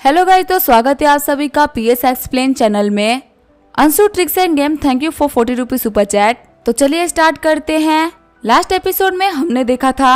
Hello guys, तो स्वागत है आप सभी का पीएस एक्सप्लेन चैनल में। Anshu tricks end game, thank you for 40 rupees super chat. तो चलिए स्टार्ट करते हैं। लास्ट एपिसोड में हमने देखा था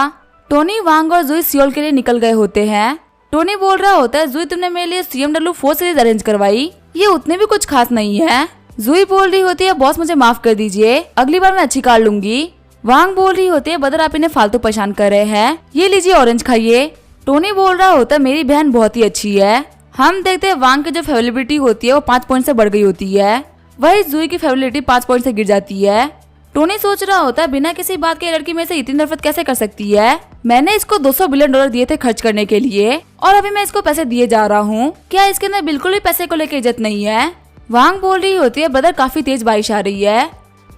टोनी, वांग और जुई सियोल के लिए निकल गए होते हैं। टोनी बोल रहा होता है, जुई तुमने मेरे लिए CMW 4 सीरीज अरेंज करवाई, ये उतने भी कुछ खास नहीं है। जुई बोल रही होती है, बॉस मुझे माफ कर दीजिए, अगली बार मैं अच्छी कार लूंगी। वांग बोल रही होती है, बदर आप इन्हें फालतू परेशान कर रहे हैं, ये लीजिए ऑरेंज खाइए। टोनी बोल रहा होता है, मेरी बहन बहुत ही अच्छी है। हम देखते हैं वांग की जो फेवरेबिलिटी होती है वो 5 पॉइंट से बढ़ गई होती है, वही जुई की फेवरेबिलिटी 5 पॉइंट से गिर जाती है। टोनी सोच रहा होता है, बिना किसी बात के लड़की में से इतनी नफरत कैसे कर सकती है। मैंने इसको $200 बिलियन दिए थे खर्च करने के लिए और अभी मैं इसको पैसे दिए जा रहा हूँ, क्या इसके अंदर बिल्कुल भी पैसे को लेकर इज्जत नहीं है। वांग बोल रही होती है, बदर काफी तेज बारिश आ रही है।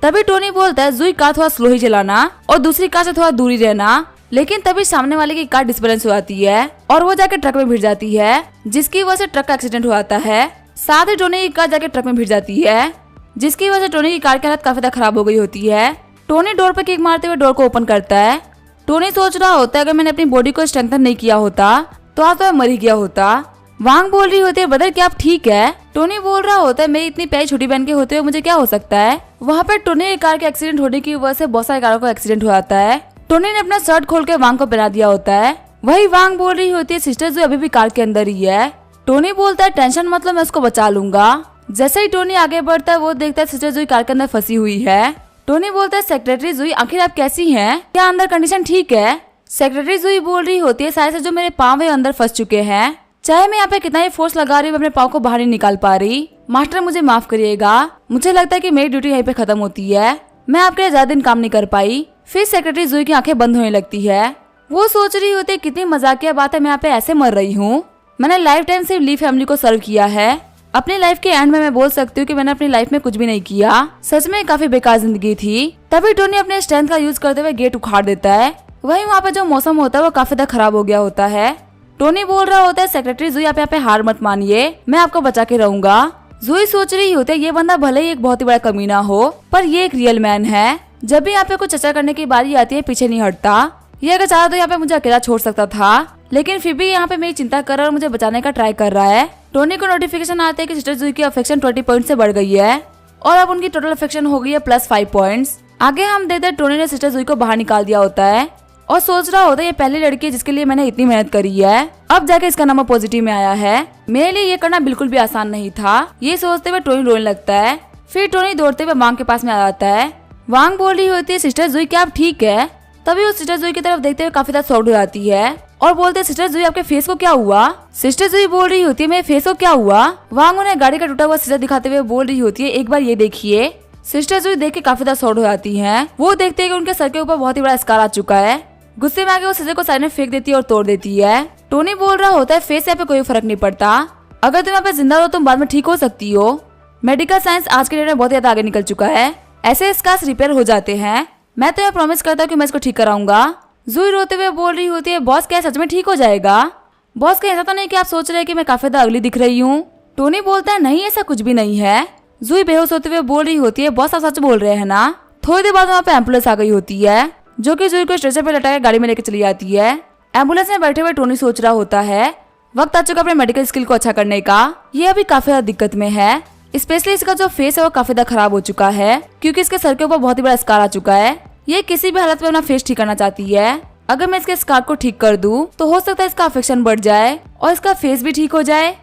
तभी टोनी बोलता है, जुई कार थोड़ा स्लो ही चलाना और दूसरी कार से थोड़ा दूरी रहना। लेकिन तभी सामने वाले की कार डिसबैलेंस हो जाती है और वो जाके ट्रक में भिड़ जाती है, जिसकी वजह से ट्रक का एक्सीडेंट हो जाता है। साथ ही टोनी की कार जाके ट्रक में भिड़ जाती है, जिसकी वजह से टोनी की कार की हालत काफी खराब हो गई होती है। टोनी डोर पर किक मारते हुए डोर को ओपन करता है। टोनी सोच रहा होता है, अगर मैंने अपनी बॉडी को स्ट्रेंथन नहीं किया होता तो आज तो मैं मर ही गया होता। वांग बोल रही होती है, बदर क्या आप ठीक है। टोनी बोल रहा होता है, मेरी इतनी प्यारी छोटी बहन के होते हुए मुझे क्या हो सकता है। वहाँ पे टोनी की कार के एक्सीडेंट होने की वजह से बहुत सारी कारों का एक्सीडेंट हो जाता है। टोनी ने अपना शर्ट खोल के वांग को पहना दिया होता है। वही वांग बोल रही होती है, सिस्टर जो अभी भी कार के अंदर ही है। टोनी बोलता है, टेंशन मतलब मैं उसको बचा लूंगा। जैसे ही टोनी आगे बढ़ता है वो देखता है सिस्टर जुई कार के अंदर फंसी हुई है। टोनी बोलता है, सेक्रेटरी जुई आखिर आप कैसी हैं, क्या अंदर कंडीशन ठीक है। सेक्रेटरी जुई बोल रही होती है, शायद से जो मेरे पाँव है अंदर फंस चुके हैं, चाहे मैं यहाँ पे कितना ही फोर्स लगा रही हूँ अपने पाँव को बाहर नहीं निकाल पा रही। मास्टर मुझे माफ करिएगा, मुझे लगता है कि मेरी ड्यूटी यहीं पे खत्म होती है, मैं आपके लिए ज्यादा दिन काम नहीं कर पाई। फिर सेक्रेटरी जुई की आंखें बंद होने लगती है। वो सोच रही होती है, कितनी मजाकिया बात है, मैं यहाँ पे ऐसे मर रही हूँ, मैंने लाइफ टाइम सिर्फ ली फैमिली को सर्व किया है। अपनी लाइफ के एंड में मैं बोल सकती हूँ कि मैंने अपनी लाइफ में कुछ भी नहीं किया, सच में काफी बेकार जिंदगी थी। तभी टोनी अपने स्ट्रेंथ का यूज करते हुए गेट उखाड़ देता है। वही वहाँ पे जो मौसम होता है वो काफी ज्यादा खराब हो गया होता है। टोनी बोल रहा होता है, सेक्रेटरी जुई आप यहाँ पे हार मत मानिए, मैं आपको बचा के रहूंगा। जुई सोच रही होती है, ये बंदा भले ही एक बहुत ही बड़ा कमीना हो पर ये एक रियल मैन है, जब भी यहाँ पे कुछ चर्चा करने की बारी आती है पीछे नहीं हटता। ये अगर चाहा तो यहाँ पे मुझे अकेला छोड़ सकता था, लेकिन फिर भी यहाँ पे मेरी चिंता कर रहा है और मुझे बचाने का ट्राई कर रहा है। टोनी को नोटिफिकेशन आते हैं कि सिस्टर जुई की अफेक्शन 20 पॉइंट से बढ़ गई है और अब उनकी टोटल अफेक्शन हो गई है +5 पॉइंट्स। आगे हम देखते हैं टोनी ने सिस्टर जुई को बाहर निकाल दिया होता है और सोच रहा होता है, ये पहली लड़की है जिसके लिए मैंने इतनी मेहनत करी है, अब जाके इसका नंबर पॉजिटिव में आया है, मेरे लिए ये करना बिल्कुल भी आसान नहीं था। ये सोचते हुए टोनी रोने लगता है। फिर टोनी दौड़ते हुए वांग के पास में आ जाता है। वांग बोल रही होती है, सिस्टर जुई क्या आप ठीक है। तभी वो सिस्टर जुई की तरफ देखते हुए काफी ज्यादा शॉक्ड हो जाती है और बोलते हैं, सिस्टर जुई आपके फेस को क्या हुआ। सिस्टर जुई बोल रही होती है, मेरे फेस को क्या हुआ। वांग उन्हें गाड़ी का टूटा हुआ शीशा दिखाते हुए बोल रही होती है, एक बार ये देखिए। सिस्टर जुई देख के काफी ज्यादा शॉक्ड हो जाती है। वो देखते हैं कि उनके सर के ऊपर बहुत ही बड़ा स्कार आ चुका है। गुस्से में आके वो शीशे को साइड में फेंक देती है और तोड़ देती है। टोनी बोल रहा होता है, फेस यहाँ पे कोई फर्क नहीं पड़ता, अगर तुम यहाँ पे जिंदा हो तुम बाद में ठीक हो सकती हो। मेडिकल साइंस आज के डेट में बहुत ज्यादा आगे निकल चुका है, ऐसे स्कार्स रिपेयर हो जाते हैं, मैं तो यह प्रॉमिस करता हूँ कि मैं इसको ठीक कराऊंगा। जुई रोते हुए बोल रही होती है, बॉस क्या सच में ठीक हो जाएगा। बॉस का ऐसा तो नहीं कि आप सोच रहे हैं कि मैं काफी ज्यादा अगली दिख रही हूँ। टोनी बोलता है, नहीं ऐसा कुछ भी नहीं है। जुई बेहोश होते हुए बोल रही होती है, बॉस आप सच बोल रहे हैं ना। थोड़ी देर बाद वहाँ पे एम्बुलेंस आ गई होती है, जो कि जुई को स्ट्रेचर पे लटाकर गाड़ी में लेकर चली जाती है। एम्बुलेंस में बैठे हुए टोनी सोच रहा होता है, वक्त आ चुका अपने मेडिकल स्किल को अच्छा करने का, ये अभी काफी ज्यादा दिक्कत में है, स्पेशली इसका जो फेस है वो काफी ज्यादा खराब हो चुका है, क्योंकि इसके सर के ऊपर बहुत ही बड़ा स्कार आ चुका है। ये किसी भी हालत में अपना फेस ठीक करना चाहती है। अगर मैं इसके स्कार को ठीक कर दूं तो हो सकता है इसका अफेक्शन बढ़ जाए और इसका फेस भी ठीक हो जाए।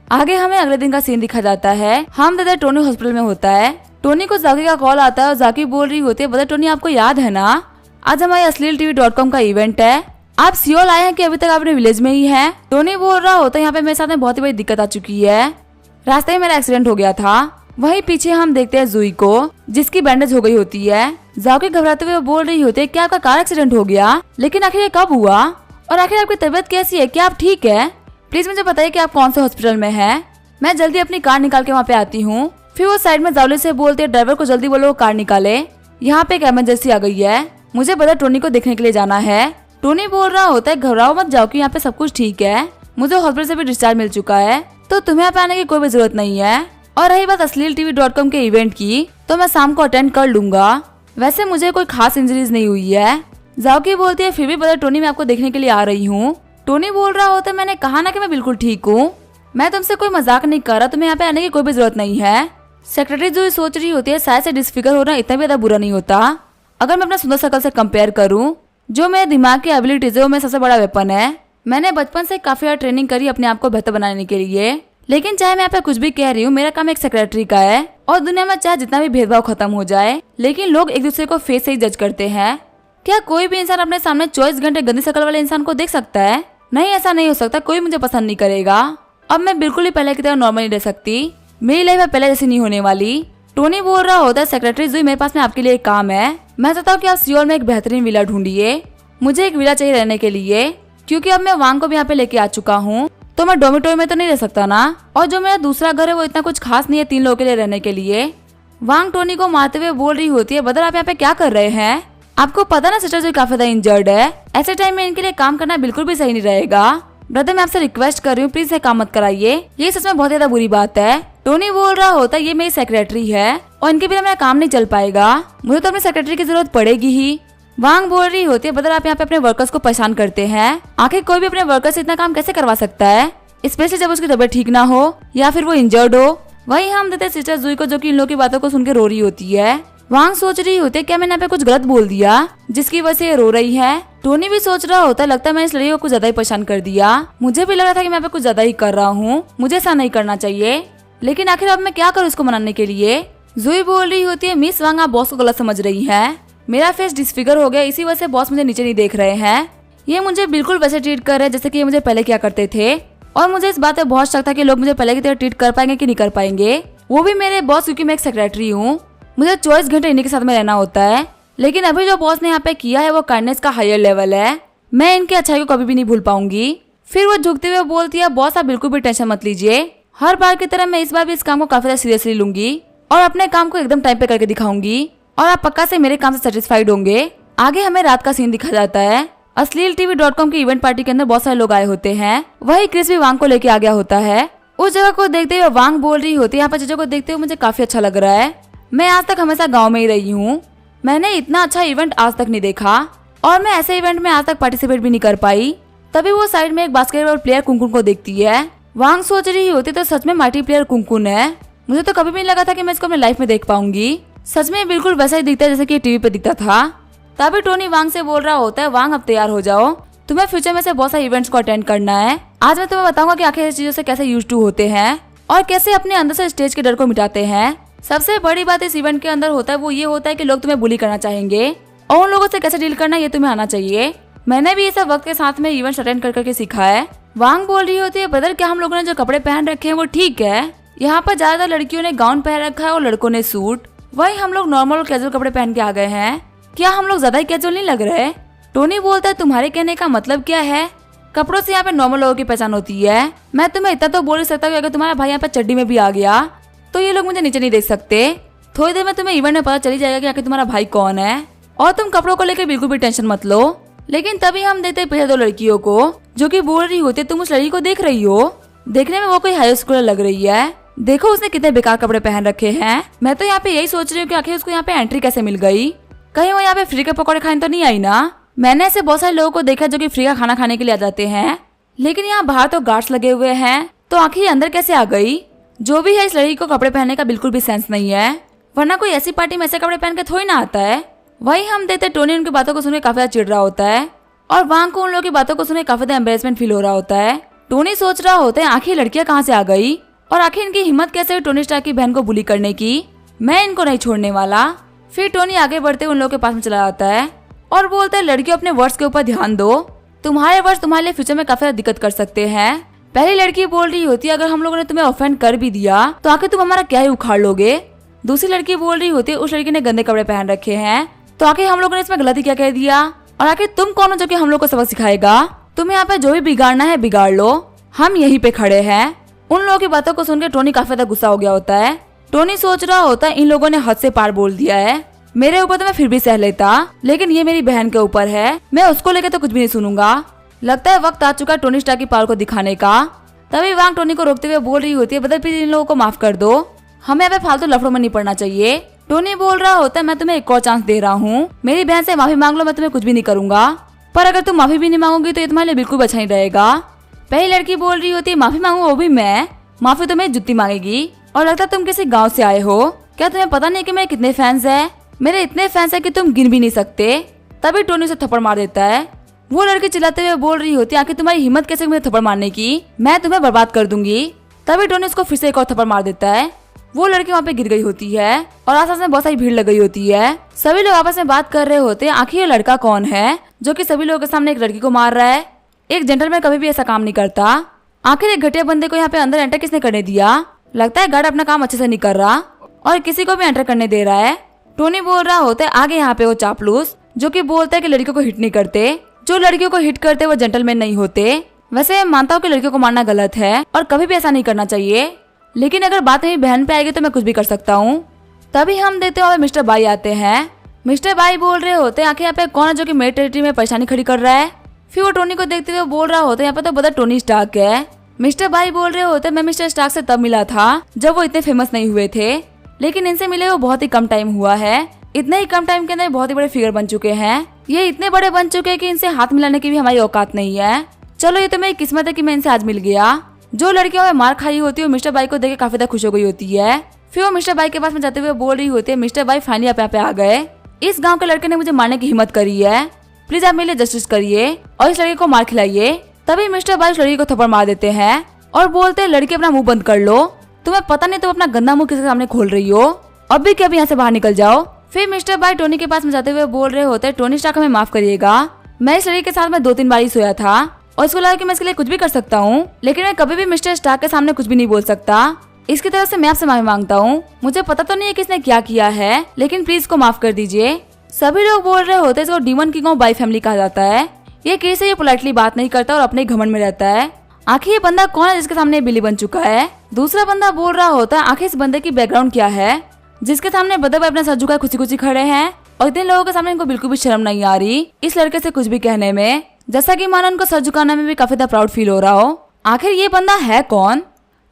आगे हमें अगले दिन का सीन दिखा जाता है। हम दादा टोनी हॉस्पिटल में होता है। टोनी को जाकी का कॉल आता है और जाकी बोल रही होती है, बता टोनी आपको याद है ना, आज हमारे asleeltv.com का इवेंट है, आप सियोल आए हैं कि अभी तक आपने विलेज में ही हैं। टोनी बोल रहा होता है, यहाँ पे मेरे साथ में बहुत ही बड़ी दिक्कत आ चुकी है, रास्ते में मेरा एक्सीडेंट हो गया था। वहीं पीछे हम देखते हैं जुई को, जिसकी बैंडेज हो गई होती है। जाकी घबराते हुए बोल रही होती है, क्या आपका कार एक्सीडेंट हो गया, लेकिन आखिर ये कब हुआ और आखिर आपकी तबीयत कैसी है, क्या आप ठीक है, प्लीज मुझे बताइए कि आप कौन से हॉस्पिटल में हैं, मैं जल्दी अपनी कार निकाल के वहाँ पे आती हूँ। फिर वो साइड में जावली से बोलते हैं, ड्राइवर को जल्दी बोलो वो कार निकाले, यहाँ पे एक इमरजेंसी आ गई है, मुझे बदर टोनी को देखने के लिए जाना है। टोनी बोल रहा होता है, घबराओ मत जाओ कि यहाँ पे सब कुछ ठीक है, मुझे हॉस्पिटल से भी डिस्चार्ज मिल चुका है, तो तुम्हें यहाँ पे आने की कोई भी जरूरत नहीं है। और रही बात asleeltv.com के इवेंट की, तो मैं शाम को अटेंड कर लूंगा, वैसे मुझे कोई खास इंजरीज नहीं हुई है। जाओकी बोलती है, फिर भी बदर टोनी मैं आपको देखने के लिए आ रही हूँ। टोनी बोल रहा होता है, मैंने कहा ना कि मैं बिल्कुल ठीक हूँ। मैं तुमसे कोई मजाक नहीं कर रहा, तुम्हें यहाँ पे आने की कोई भी जरूरत नहीं है। सेक्रेटरी जो सोच रही होती है शायद से डिसफिगर होना इतना भी ज्यादा बुरा नहीं होता। अगर मैं अपना सुंदर शकल से कंपेयर करूँ, जो मेरे दिमाग की एबिलिटीज है वो मेरा सबसे बड़ा वेपन है। मैंने बचपन से काफी ज्यादा ट्रेनिंग करी अपने आप को बेहतर बनाने के लिए। लेकिन चाहे मैं यहाँ पे कुछ भी कह रही हूँ, मेरा काम एक सेक्रेटरी का है और दुनिया में चाहे जितना भी भेदभाव खत्म हो जाए, लेकिन लोग एक दूसरे को फेस से ही जज करते हैं। क्या कोई भी इंसान अपने सामने 24 घंटे गंदी शक्ल वाले इंसान को देख सकता है? नहीं, ऐसा नहीं हो सकता। कोई मुझे पसंद नहीं करेगा। अब मैं बिल्कुल ही पहले की तरह नॉर्मल नहीं रह सकती। मेरी लाइफ पहले जैसी नहीं होने वाली। टोनी बोल रहा होता है, सेक्रेटरी जुई मेरे पास में आपके लिए एक काम है। मैं चाहता हूँ कि आप सियोल में एक बेहतरीन विला ढूंढिए। मुझे एक विला चाहिए रहने के लिए, क्योंकि अब मैं वांग को भी यहाँ पे लेके आ चुका हूँ, तो मैं डोमिटोरी में तो नहीं रह सकता ना। और जो मेरा दूसरा घर है वो इतना कुछ खास नहीं है 3 लोगों के लिए रहने के लिए। वांग टोनी को मारते हुए बोल रही होती है, ब्रदर आप यहाँ पे क्या कर रहे हैं? आपको पता ना सिस्टर जो काफी ज्यादा इंजर्ड है, ऐसे टाइम में इनके लिए काम करना बिल्कुल भी सही नहीं रहेगा। ब्रदर मैं आपसे रिक्वेस्ट कर रही हूँ, प्लीज काम मत कराइए, ये सच में बहुत ज्यादा बुरी बात है। टोनी बोल रहा होता है, ये मेरी सेक्रेटरी है और इनके बिना मेरा काम नहीं चल पाएगा, मुझे तो अपनी सेक्रेटरी की जरूरत पड़ेगी ही। वांग बोल रही होती है, ब्रदर आप यहाँ पे अपने वर्कर्स को परेशान करते हैं। आखिर कोई भी अपने वर्कर्स से इतना काम कैसे करवा सकता है, स्पेशली जब उसकी तबीयत ठीक ना हो या फिर वो इंजर्ड हो। वही हम देते सिस्टर जुई को, जो कि इन लोगों की बातों को सुन के रो रही होती है। वांग सोच रही होती है, क्या मैंने यहाँ पे कुछ गलत बोल दिया जिसकी वजह से ये रो रही है? टोनी भी सोच रहा होता है, लगता है मैंने इस लड़की को कुछ ज्यादा ही परेशान कर दिया। मुझे भी लग रहा था कि मैं यहाँ पे कुछ ज्यादा ही कर रहा हूँ, मुझे ऐसा नहीं करना चाहिए, लेकिन आखिर अब मैं क्या करूँ इसको मनाने के लिए? जुई बोल रही होती है, मिस वांग आप बॉस को गलत समझ रही है। मेरा फेस डिसफिगर हो गया, इसी वजह से बॉस मुझे नीचे नहीं देख रहे हैं। ये मुझे बिल्कुल वैसे ट्रीट कर रहे हैं जैसे कि ये मुझे पहले क्या करते थे। और मुझे इस बात पे बहुत शक था कि लोग मुझे पहले की तरह ट्रीट कर पाएंगे कि नहीं कर पाएंगे, वो भी मेरे बॉस, क्योंकि मैं एक सेक्रेटरी हूँ। मुझे 24 घंटे इन्हीं के साथ में रहना होता है। लेकिन अभी जो बॉस ने यहाँ पे किया है वो काइंडनेस का हायर लेवल है। मैं इनकी अच्छाई को कभी भी नहीं भूल पाऊंगी। फिर वो झुकते हुए बोलती है, बॉस आप बिल्कुल भी टेंशन मत लीजिए, हर बार की तरह मैं इस बार भी इस काम को काफी ज्यादा सीरियसली लूंगी और अपने काम को एकदम टाइम पे करके दिखाऊंगी और आप पक्का से मेरे काम से सेटिस्फाइड होंगे। आगे हमें रात का सीन दिखा जाता है। अश्लील-tv.com की इवेंट पार्टी के अंदर बहुत सारे लोग आए होते हैं। वही क्रिस भी वांग को लेके आ गया होता है। उस जगह को देखते हुए वांग बोल रही होती है, यहाँ पर चीजों को देखते हुए मुझे काफी अच्छा लग रहा है। मैं आज तक हमेशा गाँव में ही रही हूँ, मैंने इतना अच्छा इवेंट आज तक नहीं देखा और मैं ऐसे इवेंट में आज तक पार्टिसिपेट भी नहीं कर पाई। तभी वो साइड में एक बास्केटबॉल प्लेयर कुंकुन को देखती है। वांग सोच रही होती तो सच में माइटी प्लेयर कुंकुन है। मुझे तो कभी भी नहीं लगा था कि मैं इसको अपनी लाइफ में देख पाऊंगी। सच में बिल्कुल वैसा ही दिखता है जैसे कि टीवी पे दिखता था। तभी टोनी वांग से बोल रहा होता है, वांग अब तैयार हो जाओ, तुम्हें फ्यूचर में से बहुत सारे इवेंट्स को अटेंड करना है। आज मैं तुम्हें बताऊंगा कि आखिर इस चीजों से कैसे यूज्ड टू होते हैं और कैसे अपने अंदर से स्टेज के डर को मिटाते हैं। सबसे बड़ी बात इस इवेंट के अंदर होता है वो ये होता है कि लोग तुम्हें बुली करना चाहेंगे और उन लोगों से कैसे डील करना ये तुम्हें आना चाहिए। मैंने भी ये सब वक्त के साथ में इवेंट्स अटेंड कर करके सीखा है। वांग बोल रही होती है, ब्रदर क्या हम लोगों ने जो कपड़े पहन रखे हैं वो ठीक है? यहाँ पर ज्यादातर लड़कियों ने गाउन पहन रखा है और लड़कों ने सूट, वही हम लोग नॉर्मल और कैजुअल कपड़े पहन के आ गए हैं। क्या हम लोग ज्यादा ही कैजुअल नहीं लग रहे? टोनी बोलता है, तुम्हारे कहने का मतलब क्या है? कपड़ों से यहाँ पे नॉर्मल लोगों की पहचान होती है। मैं तुम्हें इतना तो बोल ही सकता हूँ, अगर तुम्हारा भाई यहाँ पे चड्डी में भी आ गया तो ये लोग मुझे नीचे नहीं देख सकते। थोड़ी देर में तुम्हें इवेंट में पता चली जाएगा कि आखिर तुम्हारा भाई कौन है और तुम कपड़ों को लेकर बिल्कुल भी टेंशन मत लो। लेकिन तभी हम देखते हैं पहले 2 लड़कियों को जो कि बोल रही होती है, तुम उस लड़की को देख रही हो, देखने में वो कोई हाई स्कूलर लग रही है, देखो उसने कितने बेकार कपड़े पहन रखे हैं। मैं तो यहाँ पे यही सोच रही हूँ कि आखिर उसको यहाँ पे एंट्री कैसे मिल गई, कहीं वो यहाँ पे फ्री के पकौड़े खाने तो नहीं आई ना। मैंने ऐसे बहुत सारे लोगों को देखा जो कि फ्री का खाना खाने के लिए आ जाते हैं, लेकिन यहाँ बाहर तो गार्ड्स लगे हुए हैं, तो आखिर अंदर कैसे आ गई? जो भी है, इस लड़की को कपड़े पहनने का बिल्कुल भी सेंस नहीं है, वरना कोई ऐसी पार्टी में ऐसे कपड़े पहन के थोड़ी ना आता है। वही हम देखते टोनी उनकी बातों को सुनकर काफी ज्यादा चिढ़ रहा होता है और वांग को उन लोगों की बातों को सुनकर काफी ज्यादा एम्बेरसमेंट फील हो रहा होता है। टोनी सोच रहा होता है, आखिर लड़कियां कहाँ से आ गई और आखिर इनकी हिम्मत कैसे हुई टोनी स्टार्क की बहन को बुली करने की। मैं इनको नहीं छोड़ने वाला। फिर टोनी आगे बढ़ते उन लोगों के पास में चला जाता है और बोलता है, लड़कियों अपने वर्ड्स के ऊपर ध्यान दो, तुम्हारे वर्ड्स तुम्हारे लिए फ्यूचर में काफी ज्यादा दिक्कत कर सकते हैं। पहली लड़की बोल रही होती है, अगर हम लोगों ने तुम्हें ऑफेंड कर भी दिया तो आखिर तुम हमारा क्या ही उखाड़ लोगे। दूसरी लड़की बोल रही होती है, उस लड़की ने गंदे कपड़े पहन रखे हैं तो आखिर हम लोगों ने इसमें गलती क्या कह दिया और आखिर तुम कौन हो जो कि हम लोग को सबक सिखाएगा। तुम्हें यहाँ पे जो भी बिगाड़ना है बिगाड़ लो, हम यहीं पे खड़े हैं। उन लोगों की बातों को सुनकर टोनी काफी ज्यादा गुस्सा हो गया होता है। टोनी सोच रहा होता है, इन लोगों ने हद से पार बोल दिया है, मेरे ऊपर तो मैं फिर भी सह लेता, लेकिन ये मेरी बहन के ऊपर है, मैं उसको लेकर तो कुछ भी नहीं सुनूंगा। लगता है वक्त आ चुका है टोनी स्टार्क की पावर को दिखाने का। तभी वांग टोनी को रोकते हुए बोल रही होती है, बदल प्लीज इन लोगों को माफ कर दो, हमें यहाँ पे फालतू लफड़ों में नहीं पड़ना चाहिए। टोनी बोल रहा होता है, मैं तुम्हें एक और चांस दे रहा हूँ, मेरी बहन से माफी मांग लो, मैं तुम्हें कुछ भी नहीं करूंगा, पर अगर तुम माफी भी नहीं मांगोगी तो ये तुम्हारे लिए बिल्कुल अच्छा नहीं रहेगा। पहली लड़की बोल रही होती है माफी मांगू, वो भी मैं? माफी तो मेरी जुत्ती मांगेगी। और लगता है तुम किसी गाँव से आए हो, क्या तुम्हें पता नहीं कि मेरे कितने फैंस है? मेरे इतने फैंस है कि तुम गिन भी नहीं सकते। तभी टोनी उसे थप्पड़ मार देता है। वो लड़की चिल्लाते हुए बोल रही होती है आखिर तुम्हारी हिम्मत कैसे मुझे थप्पड़ मारने की, मैं तुम्हें बर्बाद कर दूंगी। तभी टोनी उसको फिर से एक और थप्पड़ मार देता है। वो लड़की वहाँ पे गिर गई होती है और आसपास में बहुत सारी भीड़ लग गई होती है। सभी लोग आपस में बात कर रहे होते हैं आखिर ये लड़का कौन है जो कि सभी लोगों के सामने एक लड़की को मार रहा है। एक जेंटलमैन कभी भी ऐसा काम नहीं करता। आखिर एक घटिया बंदे को यहाँ पे अंदर एंटर किसने करने दिया? लगता है गार्ड अपना काम अच्छे से नहीं कर रहा और किसी को भी एंटर करने दे रहा है। टोनी बोल रहा होता है आगे यहाँ पे वो चापलूस जो कि बोलता है कि लड़कियों को हिट नहीं करते, जो लड़कियों को हिट करते वो जेंटलमैन नहीं होते। वैसे मैं मानता हूँ कि लड़कियों को मारना गलत है और कभी भी ऐसा नहीं करना चाहिए, लेकिन अगर बात मेरी बहन पे आएगी तो मैं कुछ भी कर सकता हूँ। तभी हम देखते हुए मिस्टर बाई आते हैं। मिस्टर बाई बोल रहे होते हैं आखिर यहाँ पे कौन है जो कि मेरी टेरिटरी में परेशानी खड़ी कर रहा है। फिर वो टोनी को देखते हुए बोल रहा होता है यहाँ पे तो बता टोनी स्टार्क है। मिस्टर बाई बोल रहे होते मैं मिस्टर स्टार्क से तब मिला था जब वो इतने फेमस नहीं हुए थे, लेकिन इनसे मिले वो बहुत ही कम टाइम हुआ है। इतने ही कम टाइम के अंदर बहुत ही बड़े फिगर बन चुके हैं। ये इतने बड़े बन चुके हैं कि इनसे हाथ मिलाने की भी हमारी औकात नहीं है। चलो ये तो मेरी किस्मत है कि मैं इनसे आज मिल गया। जो लड़कियों में मार खाई होती है वो मिस्टर बाई को देख के काफी ज्यादा खुश हो गई होती है। फिर वो मिस्टर बाई के पास में जाते हुए बोल रही होती है मिस्टर बाई फाइनली आप यहाँ पे आ गए। इस गाँव के लड़के ने मुझे मारने की हिम्मत करी है, प्लीज आप मेरे लिए जस्टिस करिए और इस लड़के को मार खिलाइए। तभी मिस्टर बाई उस लड़की को थप्पड़ मार देते हैं और बोलते हैं लड़की अपना मुंह बंद कर लो, तुम्हें पता नहीं तुम अपना गंदा मुंह किसके सामने खोल रही हो, अब भी क्या यहाँ से बाहर निकल जाओ। फिर मिस्टर बाई टोनी के पास में जाते हुए बोल रहे होते हैं टोनी स्टार्क हमें माफ करिएगा, मैं इस लड़की के साथ में 2-3 बार ही सोया था और इसको लगा कि मैं इसके लिए कुछ भी कर सकता हूँ, लेकिन मैं कभी भी मिस्टर स्टार्क के सामने कुछ भी नहीं बोल सकता। इसकी तरफ से मैं आपसे माफी मांगता हूँ, मुझे पता तो नहीं है कि इसने क्या किया है, लेकिन प्लीज इसको माफ कर दीजिए। सभी लोग बोल रहे होते हैं इसको demon king of by family कहा जाता है। ये केस ये पोलाइटली बात नहीं करता और अपने घमंड में रहता है। आखिर ये बंदा कौन है जिसके सामने बिली बन चुका है? दूसरा बंदा बोल रहा होता है आखिर इस बंदे की बैकग्राउंड क्या है जिसके सामने बदर भाई अपना सर झुकाए खुशी खुशी खड़े हैं और इतने लोगों के सामने इनको बिल्कुल भी शर्म नहीं आ रही इस लड़के से कुछ भी कहने में, जैसा कि मानो उनको सर झुकाने में भी काफी ज्यादा प्राउड फील हो रहा हो। आखिर ये बंदा है कौन?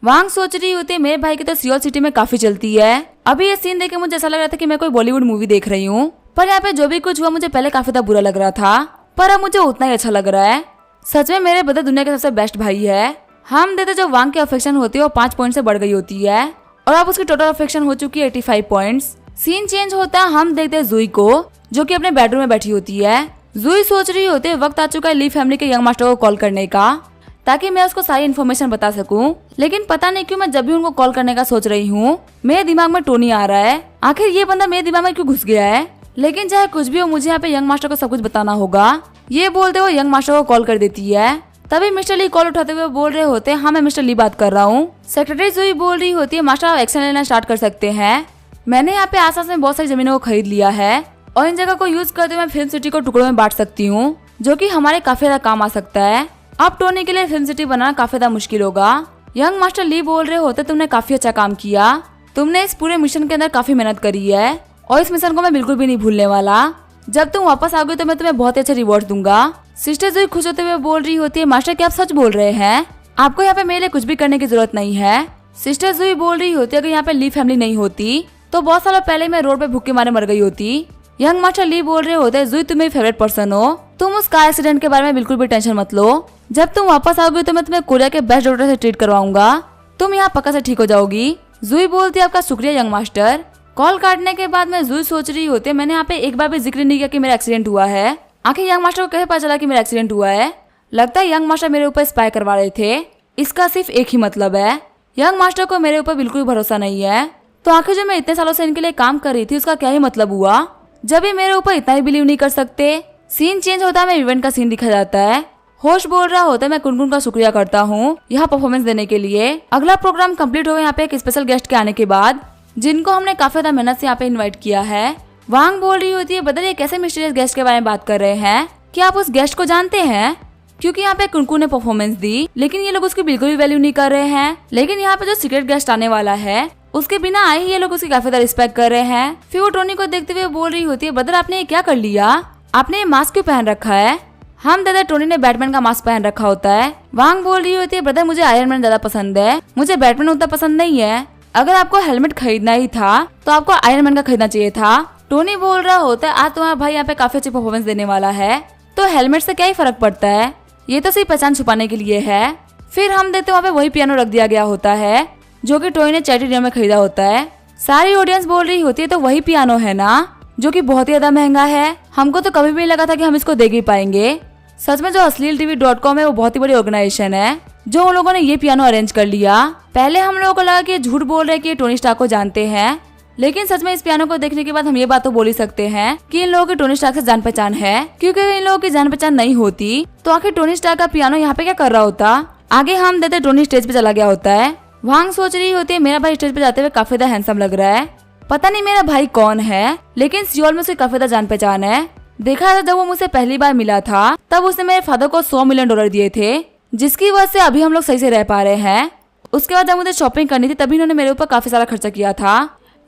वांग सोच रही होती है मेरे भाई की तो सियोल सिटी में काफी चलती है। अभी ये सीन देख के मुझे ऐसा लग रहा था कि मैं कोई बॉलीवुड मूवी देख रही हूँ, पर यहाँ पे जो भी कुछ हुआ मुझे पहले काफी ज्यादा बुरा लग रहा था, पर अब मुझे उतना ही अच्छा लग रहा है। सच में मेरे बदर दुनिया के सबसे बेस्ट भाई है। हम देते जो वांग की अफेक्शन होती है वो 5 पॉइंट से बढ़ गई होती है और अब उसकी टोटल अफेक्शन हो चुकी है 85 पॉइंट्स। सीन चेंज होता है, हम देखते हैं जुई को जो कि अपने बेडरूम में बैठी होती है। जुई सोच रही होती है वक्त आ चुका है ली फैमिली के यंग मास्टर को कॉल करने का ताकि मैं उसको सारी इन्फॉर्मेशन बता सकूं, लेकिन पता नहीं क्यों मैं जब भी उनको कॉल करने का सोच रही हूँ मेरे दिमाग में टोनी आ रहा है। आखिर ये बंदा मेरे दिमाग में क्यों घुस गया है? लेकिन चाहे कुछ भी हो मुझे यहाँ पे यंग मास्टर को सब कुछ बताना होगा। ये बोलते हुए यंग मास्टर को कॉल कर देती है। तभी मिस्टर ली कॉल उठाते हुए बोल रहे होते हैं हाँ मैं मिस्टर ली बात कर रहा हूँ। सेक्रेटरी जुई बोल रही होती है मास्टर आप एक्शन लेना स्टार्ट कर सकते हैं। मैंने यहाँ पे आसपास में बहुत सारी जमीनों को खरीद लिया है और इन जगह को यूज करते हुए मैं फिल्म सिटी को टुकड़ों में बांट सकती हूँ जो कि हमारे काफी ज्यादा काम आ सकता है। अब टोनी के लिए फिल्म सिटी बनाना काफी ज्यादा मुश्किल होगा। यंग मास्टर ली बोल रहे होते तुमने काफी अच्छा काम किया, तुमने इस पूरे मिशन के अंदर काफी मेहनत करी है और इस मिशन को मैं बिल्कुल भी नहीं भूलने वाला। जब तुम वापस आओगे तो मैं तुम्हें बहुत ही अच्छा रिवॉर्ड दूंगा। सिस्टर जुई खुश होते हुए बोल रही होती है मास्टर क्या आप सच बोल रहे हैं? आपको यहाँ पे मेरे लिए कुछ भी करने की जरूरत नहीं है। सिस्टर जुई बोल रही होती है अगर यहाँ पे ली फैमिली नहीं होती तो बहुत सालों पहले मैं रोड पे भूखे मारे मर गई होती। यंग मास्टर ली बोल रहे होते जुई तुम मेरी फेवरेट पर्सन हो, तुम उस कार एक्सीडेंट के बारे में बिल्कुल भी टेंशन मत लो। जब तुम वापस आओगे तो मैं तुम्हें कोरिया के बेस्ट डॉक्टर से ट्रीट करवाऊंगा, तुम यहाँ पक्का से ठीक हो जाओगी। जुई बोलती है आपका शुक्रिया यंग मास्टर। कॉल काटने के बाद में जुई सोच रही होती है मैंने यहाँ पे एक बार भी जिक्र नहीं किया कि मेरा एक्सीडेंट हुआ है। आखिर यंग मास्टर को कैसे पता चला कि मेरा एक्सीडेंट हुआ है? लगता है यंग मास्टर मेरे ऊपर स्पाई करवा रहे थे। इसका सिर्फ एक ही मतलब है, यंग मास्टर को मेरे ऊपर बिल्कुल भरोसा नहीं है। तो आखिर जो मैं इतने सालों से इनके लिए काम कर रही थी उसका क्या ही मतलब हुआ जब ये मेरे ऊपर इतना ही बिलीव नहीं कर सकते। सीन चेंज होता है, मैं इवेंट का सीन दिखा जाता है। होस्ट बोल रहा होता है मैं कुनकुन का शुक्रिया करता हूँ यहाँ परफॉर्मेंस देने के लिए। अगला प्रोग्राम कंप्लीट हो गया यहाँ पे एक स्पेशल गेस्ट के आने के बाद जिनको हमने काफी ज्यादा मेहनत से यहाँ पे इन्वाइट किया है। वांग बोल रही होती है बदलिए कैसे मिस्टीरियस गेस्ट के बारे में बात कर रहे हैं, क्या आप उस गेस्ट को जानते हैं? क्योंकि यहाँ पे कुनकुन ने परफॉर्मेंस दी लेकिन ये लोग उसकी बिल्कुल भी वैल्यू नहीं कर रहे हैं। लेकिन यहाँ पे जो सीक्रेट गेस्ट आने वाला है उसके बिना आए ही ये लोग उसकी काफी ज्यादा रिस्पेक्ट कर रहे हैं। फिर वो टोनी को देखते हुए बोल रही होती है बदर आपने ये क्या कर लिया, आपने ये मास्क क्यों पहन रखा है? हम दादा टोनी ने बैटमैन का मास्क पहन रखा होता है। वांग बोल रही होती है ब्रदर मुझे आयरन मैन ज्यादा पसंद है, मुझे बैटमैन उतना पसंद नहीं है। अगर आपको हेलमेट खरीदना ही था तो आपको आयरन मैन का खरीदना चाहिए था। टोनी बोल रहा होता है आज तुम्हारा भाई यहाँ पे काफी अच्छी परफॉर्मेंस देने वाला है तो हेलमेट से क्या ही फर्क पड़ता है, ये तो सिर्फ पहचान छुपाने के लिए है। फिर हम देखते वहाँ पे वही पियानो रख दिया गया होता है जो कि टोनी ने चैरिटी डिनर में खरीदा होता है। सारी ऑडियंस बोल रही होती है तो वही पियानो है ना, जो कि बहुत ही ज्यादा महंगा है। हमको तो कभी भी नहीं लगा था कि हम इसको देख ही पाएंगे। सच में जो asleeltv.com है वो बहुत ही बड़ी ऑर्गेनाइजेशन है जो उन लोगों ने ये पियानो अरेंज कर लिया। पहले हम लोगों को लगा कि ये झूठ बोल रहे हैं कि ये टोनी स्टार्क को जानते हैं, लेकिन सच में इस पियानो को देखने के बाद हम ये बात तो बोल ही सकते हैं कि इन लोगों की टोनी स्टार्क से जान पहचान है, क्योंकि इन लोगों की जान पहचान नहीं होती तो आखिर टोनी स्टार्क का पियानो यहाँ पे क्या कर रहा होता। आगे हम देते टोनी स्टेज पे चला गया होता है। वांग सोच रही होती है मेरा भाई स्टेज पे जाते हुए काफी ज्यादा हैंडसम लग रहा है, पता नहीं मेरा भाई कौन है, लेकिन सियोल में उसकी काफी ज्यादा जान पहचान है। देखा था जब वो मुझसे पहली बार मिला था तब उसने मेरे फादर को $100 मिलियन दिए थे, जिसकी वजह से अभी हम लोग सही से रह पा रहे हैं। उसके बाद जब मुझे शॉपिंग करनी थी तभी इन्होंने मेरे ऊपर काफी सारा खर्चा किया था।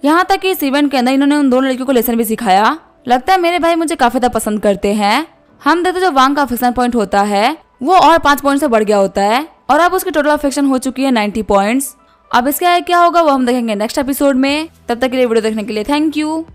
यहाँ तक कि इस इवेंट के अंदर इन्होंने उन दोनों लड़कियों को लेसन भी सिखाया। लगता है मेरे भाई मुझे काफी ज्यादा पसंद करते हैं। हम देखते जो वांग का अफेक्शन पॉइंट होता है वो और 5 पॉइंट से बढ़ गया होता है और अब उसकी टोटल अफेक्शन हो चुकी है 90 पॉइंट्स। अब इसके आगे क्या होगा वो हम देखेंगे नेक्स्ट एपिसोड में। तब तक के लिए वीडियो देखने के लिए थैंक यू।